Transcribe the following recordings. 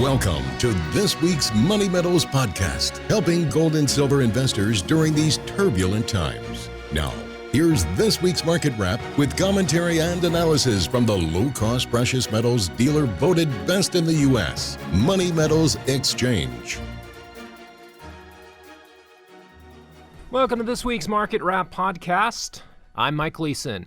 Welcome to this week's Money Metals podcast, helping gold and silver investors during these turbulent times. Now, here's this week's market wrap with commentary and analysis from the low-cost precious metals dealer voted best in the U.S., Money Metals Exchange. Welcome to this week's Market Wrap podcast. I'm Mike Leeson.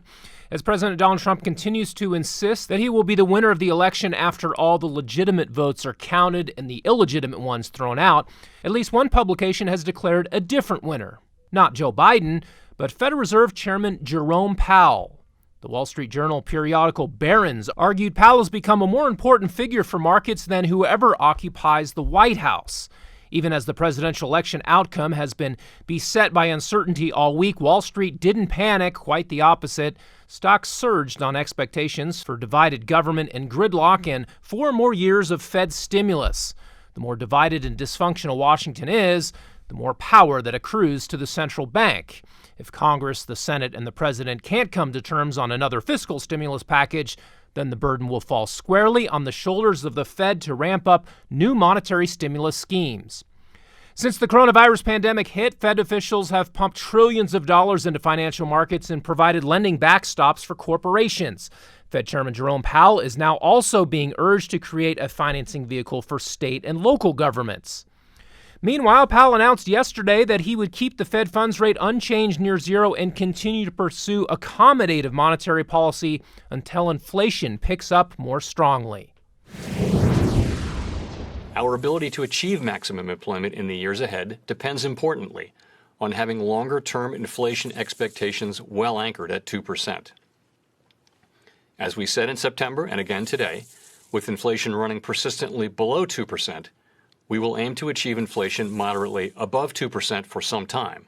As President Donald Trump continues to insist that he will be the winner of the election after all the legitimate votes are counted and the illegitimate ones thrown out, at least one publication has declared a different winner. Not Joe Biden, but Federal Reserve Chairman Jerome Powell. The Wall Street Journal periodical Barron's argued Powell has become a more important figure for markets than whoever occupies the White House. Even as the presidential election outcome has been beset by uncertainty all week, Wall Street didn't panic, quite the opposite. Stocks surged on expectations for divided government and gridlock and 4 more years of Fed stimulus. The more divided and dysfunctional Washington is, the more power that accrues to the central bank. If Congress, the Senate, and the president can't come to terms on another fiscal stimulus package, then the burden will fall squarely on the shoulders of the Fed to ramp up new monetary stimulus schemes. Since the coronavirus pandemic hit, Fed officials have pumped trillions of dollars into financial markets and provided lending backstops for corporations. Fed Chairman Jerome Powell is now also being urged to create a financing vehicle for state and local governments. Meanwhile, Powell announced yesterday that he would keep the Fed funds rate unchanged near zero and continue to pursue accommodative monetary policy until inflation picks up more strongly. Our ability to achieve maximum employment in the years ahead depends importantly on having longer-term inflation expectations well anchored at 2%. As we said in September and again today, with inflation running persistently below 2%, we will aim to achieve inflation moderately above 2% for some time,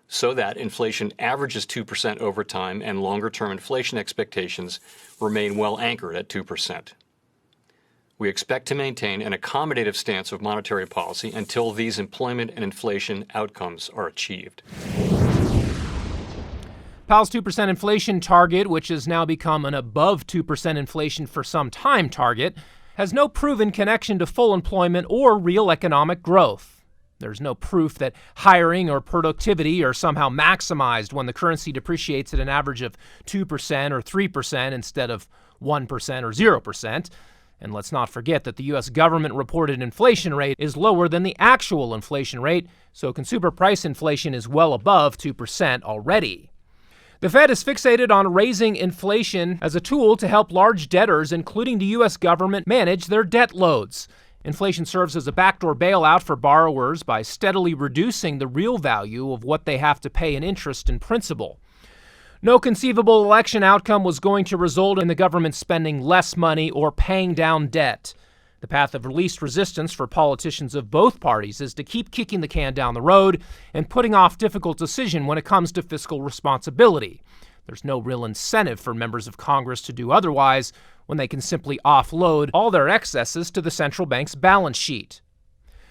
so that inflation averages 2% over time and longer-term inflation expectations remain well anchored at 2%. We expect to maintain an accommodative stance of monetary policy until these employment and inflation outcomes are achieved. Powell's 2% inflation target, which has now become an above 2% inflation for some time target, has no proven connection to full employment or real economic growth. There's no proof that hiring or productivity are somehow maximized when the currency depreciates at an average of 2% or 3% instead of 1% or 0%. And let's not forget that the U.S. government-reported inflation rate is lower than the actual inflation rate, so consumer price inflation is well above 2% already. The Fed is fixated on raising inflation as a tool to help large debtors, including the U.S. government, manage their debt loads. Inflation serves as a backdoor bailout for borrowers by steadily reducing the real value of what they have to pay in interest and principal. No conceivable election outcome was going to result in the government spending less money or paying down debt. The path of least resistance for politicians of both parties is to keep kicking the can down the road and putting off difficult decisions when it comes to fiscal responsibility. There's no real incentive for members of Congress to do otherwise when they can simply offload all their excesses to the central bank's balance sheet.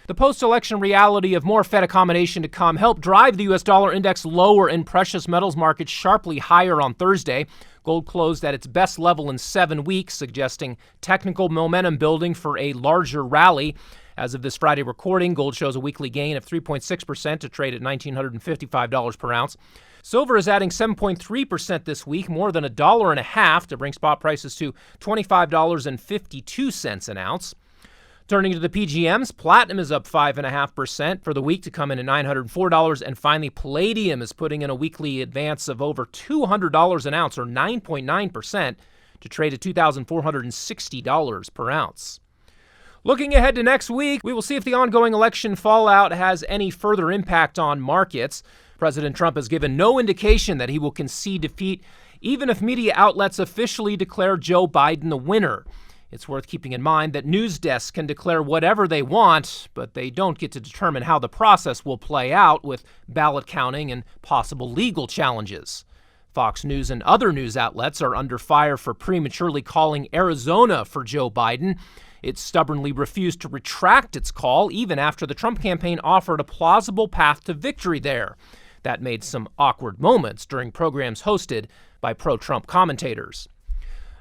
The post-election reality of more Fed accommodation to come helped drive the U.S. dollar index lower and precious metals markets sharply higher on Thursday. Gold closed at its best level in 7 weeks, suggesting technical momentum building for a larger rally. As of this Friday recording, gold shows a weekly gain of 3.6% to trade at $1,955 per ounce. Silver is adding 7.3% this week, more than $1.50 to bring spot prices to $25.52 an ounce. Turning to the PGMs, platinum is up 5.5% for the week to come in at $904. And finally, palladium is putting in a weekly advance of over $200 an ounce, or 9.9%, to trade at $2,460 per ounce. Looking ahead to next week, we will see if the ongoing election fallout has any further impact on markets. President Trump has given no indication that he will concede defeat, even if media outlets officially declare Joe Biden the winner. It's worth keeping in mind that news desks can declare whatever they want, but they don't get to determine how the process will play out with ballot counting and possible legal challenges. Fox News and other news outlets are under fire for prematurely calling Arizona for Joe Biden. It stubbornly refused to retract its call even after the Trump campaign offered a plausible path to victory there. That made some awkward moments during programs hosted by pro-Trump commentators.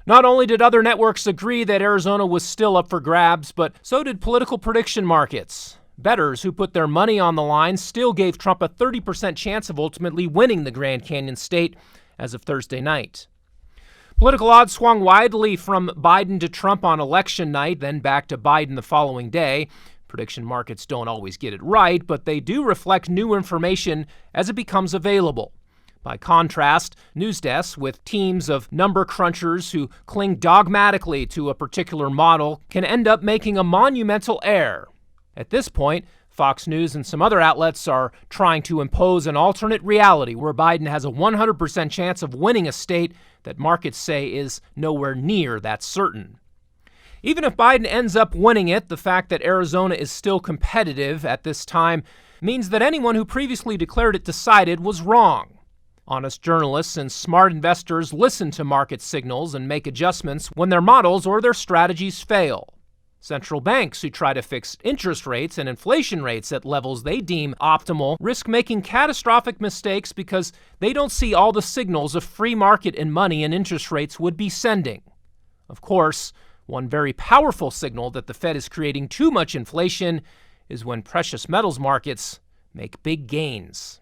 Not only did other networks agree that Arizona was still up for grabs, but so did political prediction markets. Bettors who put their money on the line still gave Trump a 30% chance of ultimately winning the Grand Canyon state as of Thursday night. Political odds swung widely from Biden to Trump on election night, then back to Biden the following day. Prediction markets don't always get it right, but they do reflect new information as it becomes available. By contrast, news desks with teams of number crunchers who cling dogmatically to a particular model can end up making a monumental error. At this point, Fox News and some other outlets are trying to impose an alternate reality where Biden has a 100% chance of winning a state that markets say is nowhere near that certain. Even if Biden ends up winning it, the fact that Arizona is still competitive at this time means that anyone who previously declared it decided was wrong. Honest journalists and smart investors listen to market signals and make adjustments when their models or their strategies fail. Central banks who try to fix interest rates and inflation rates at levels they deem optimal risk making catastrophic mistakes because they don't see all the signals a free market in money and interest rates would be sending. Of course, one very powerful signal that the Fed is creating too much inflation is when precious metals markets make big gains.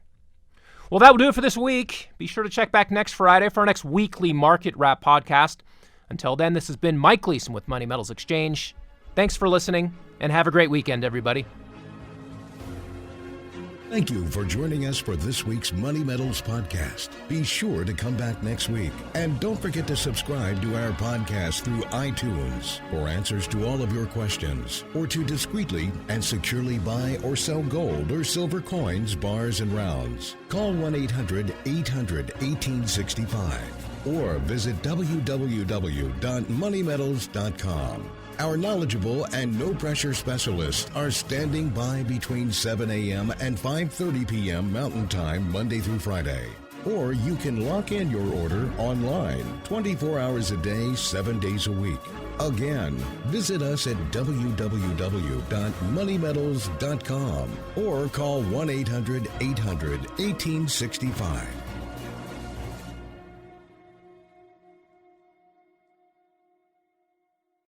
Well, that will do it for this week. Be sure to check back next Friday for our next weekly Market Wrap podcast. Until then, this has been Mike Gleason with Money Metals Exchange. Thanks for listening, and have a great weekend, everybody. Thank you for joining us for this week's Money Metals podcast. Be sure to come back next week. And don't forget to subscribe to our podcast through iTunes for answers to all of your questions, or to discreetly and securely buy or sell gold or silver coins, bars, and rounds. Call 1-800-800-1865 or visit www.moneymetals.com. Our knowledgeable and no-pressure specialists are standing by between 7 a.m. and 5:30 p.m. Mountain Time, Monday through Friday. Or you can lock in your order online, 24 hours a day, 7 days a week. Again, visit us at www.moneymetals.com or call 1-800-800-1865.